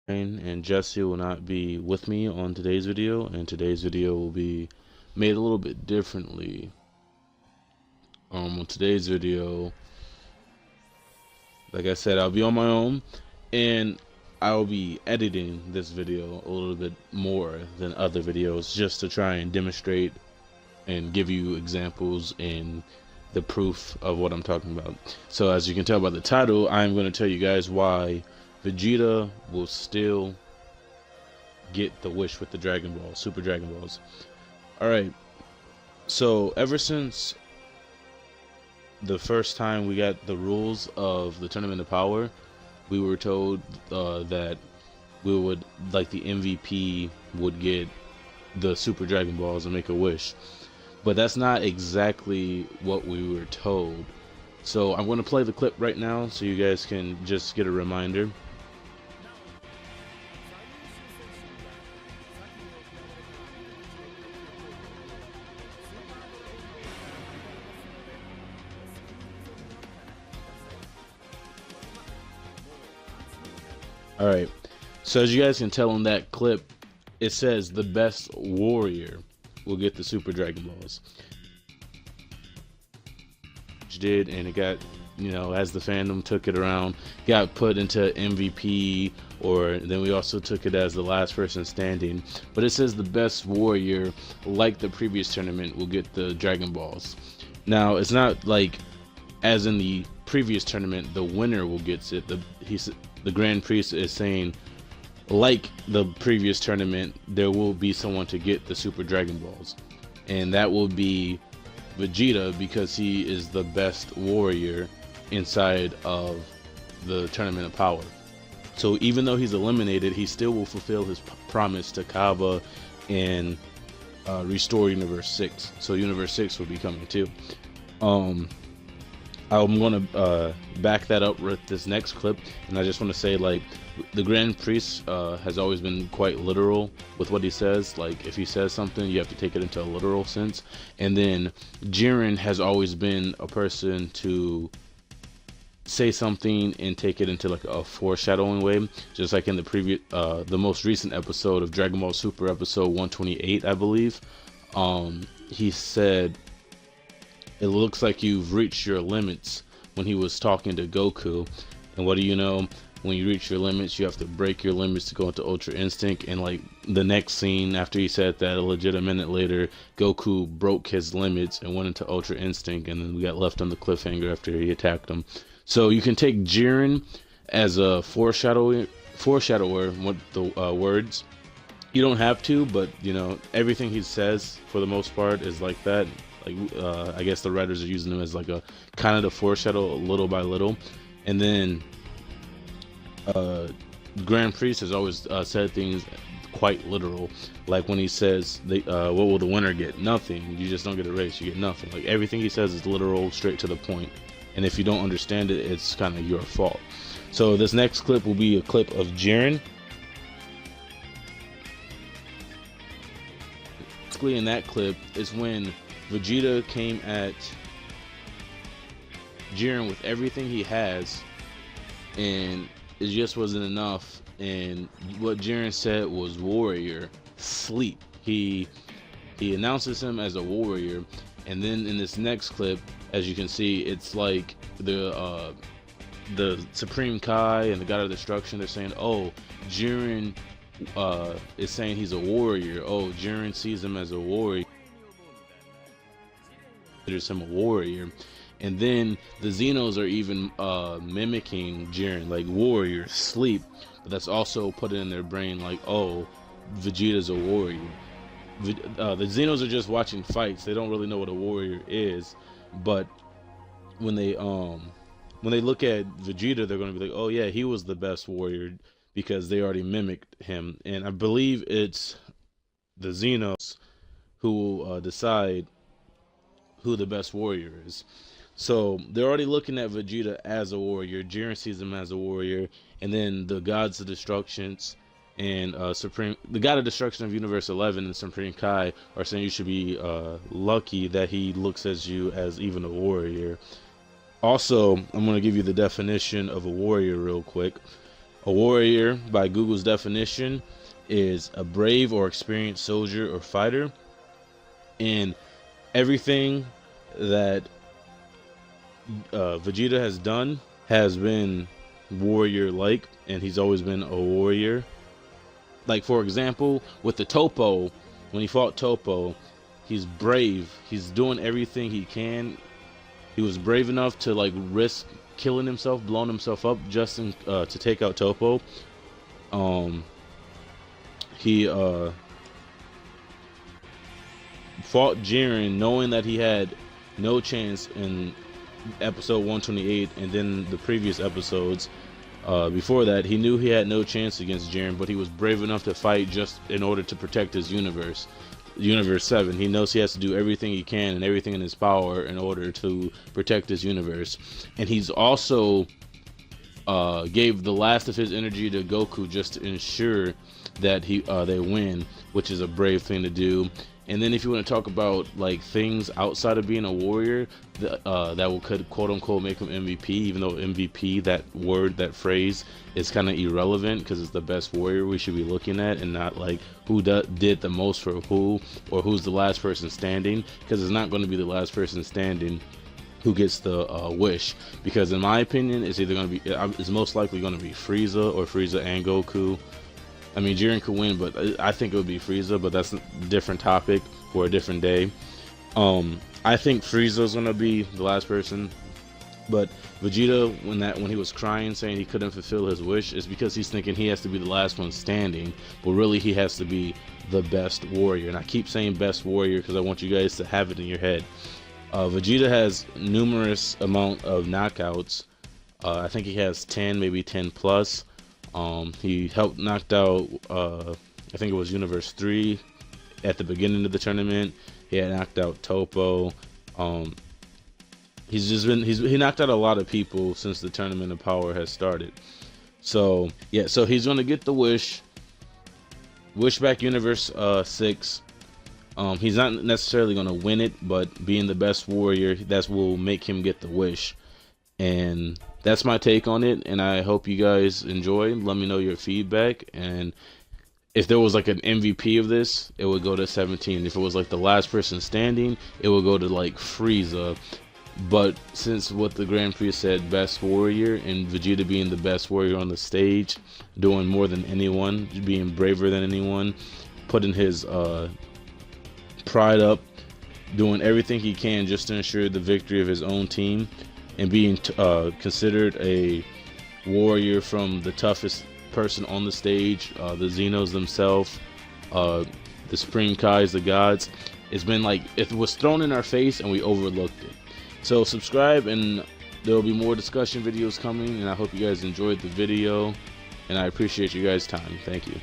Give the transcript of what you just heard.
And Jesse will not be with me on today's video, and today's video will be made a little bit differently. On today's video, like I said, I'll be on my own, and I'll be editing this video a little bit more than other videos just to try and demonstrate and give you examples and the proof of what I'm talking about. So as you can tell by the title, I'm going to tell you guys why Vegeta will still get the wish with the Dragon Balls, Super Dragon Balls. Alright, so ever since the first time we got the rules of the Tournament of Power, we were told that we would, like, the MVP would get the Super Dragon Balls and make a wish. But that's not exactly what we were told. So I'm going to play the clip right now so you guys can just get a reminder. Alright, so as you guys can tell in that clip, it says the best warrior will get the Super Dragon Balls. Which did, and it got, you know, as the fandom took it around, got put into MVP, or then we also took it as the last person standing. But it says the best warrior, like the previous tournament, will get the Dragon Balls. Now, it's not like, as in the previous tournament, the winner will get it. The Grand Priest is saying, like the previous tournament, there will be someone to get the Super Dragon Balls, and that will be Vegeta, because he is the best warrior inside of the Tournament of Power. So even though he's eliminated, he still will fulfill his promise to Kaba and restore Universe 6. So Universe 6 will be coming too. I'm going to back that up with this next clip, and I just want to say, like, the Grand Priest has always been quite literal with what he says. Like, if he says something, you have to take it into a literal sense. And then Jiren has always been a person to say something and take it into like a foreshadowing way, just like in the previous, the most recent episode of Dragon Ball Super, episode 128, I believe. He said, "It looks like you've reached your limits," when he was talking to Goku. And what do you know? When you reach your limits, you have to break your limits to go into Ultra Instinct. And like the next scene after he said that, a legit a minute later, Goku broke his limits and went into Ultra Instinct, and then we got left on the cliffhanger after he attacked him. So you can take Jiren as a foreshadower with the words. You don't have to, but you know, everything he says for the most part is like that. Like, I guess the writers are using them as like a kind of to foreshadow little by little. And then Grand Priest has always said things quite literal, like when he says, what will the winner get? Nothing. You just don't get a race, you get nothing. Like, everything he says is literal, straight to the point, and if you don't understand it, it's kind of your fault. So this next clip will be a clip of Jiren. Basically in that clip is when Vegeta came at Jiren with everything he has, and it just wasn't enough. And what Jiren said was warrior sleep. He announces him as a warrior, and then in this next clip, as you can see, it's like the Supreme Kai and the God of Destruction. They're saying, "Oh, Jiren is saying he's a warrior. Oh, Jiren sees him as a warrior, considers him a warrior." And then the Xenos are even mimicking Jiren, like warrior, sleep. But that's also put it in their brain, like, oh, Vegeta's a warrior. The Xenos are just watching fights. They don't really know what a warrior is. But when they look at Vegeta, they're going to be like, oh yeah, he was the best warrior, because they already mimicked him. And I believe it's the Xenos who will decide who the best warrior is. So they're already looking at Vegeta as a warrior. Jiren sees him as a warrior, and then the gods of destructions and the God of Destruction of Universe 11 and Supreme Kai are saying you should be lucky that he looks at you as even a warrior. Also, I'm going to give you the definition of a warrior real quick. A warrior, by Google's definition, is a brave or experienced soldier or fighter, and everything that Vegeta has done has been warrior-like, and he's always been a warrior. Like, for example, with the Topo, when he fought Topo, he's brave. He's doing everything he can. He was brave enough to like risk killing himself, blowing himself up just to take out Topo. He fought Jiren knowing that he had no chance in episode 128, and then the previous episodes before that, he knew he had no chance against Jiren, but he was brave enough to fight just in order to protect his universe. Universe 7. He knows he has to do everything he can and everything in his power in order to protect his universe. And he's also gave the last of his energy to Goku just to ensure that they win, which is a brave thing to do. And then if you want to talk about like things outside of being a warrior that could quote unquote make him MVP, even though MVP, that word, that phrase, is kind of irrelevant because it's the best warrior we should be looking at, and not like who did the most for who, or who's the last person standing, because it's not going to be the last person standing who gets the wish. Because in my opinion, it's either going to be, it's most likely going to be Frieza, or Frieza and Goku. I mean, Jiren could win, but I think it would be Frieza, but that's a different topic for a different day. I think Frieza's gonna be the last person, but Vegeta, when he was crying saying he couldn't fulfill his wish, is because he's thinking he has to be the last one standing, but really he has to be the best warrior. And I keep saying best warrior because I want you guys to have it in your head. Vegeta has numerous amount of knockouts. I think he has 10, maybe 10 plus. He helped knocked out, I think it was Universe 3 at the beginning of the tournament. He had knocked out Topo. He knocked out a lot of people since the Tournament of Power has started. So yeah, so he's gonna get the wish back Universe 6. He's not necessarily gonna win it, but being the best warrior, that will make him get the wish. And that's my take on it, and I hope you guys enjoy. Let me know your feedback, and if there was like an MVP of this, it would go to 17. If it was like the last person standing, it would go to like Frieza. But since what the Grand Prix said, best warrior, and Vegeta being the best warrior on the stage, doing more than anyone, being braver than anyone, putting his pride up, doing everything he can just to ensure the victory of his own team, and being considered a warrior from the toughest person on the stage, the Xenos themselves, the Supreme Kais, the gods. It's been like, it was thrown in our face and we overlooked it. So subscribe, and there will be more discussion videos coming, and I hope you guys enjoyed the video, and I appreciate you guys' time. Thank you.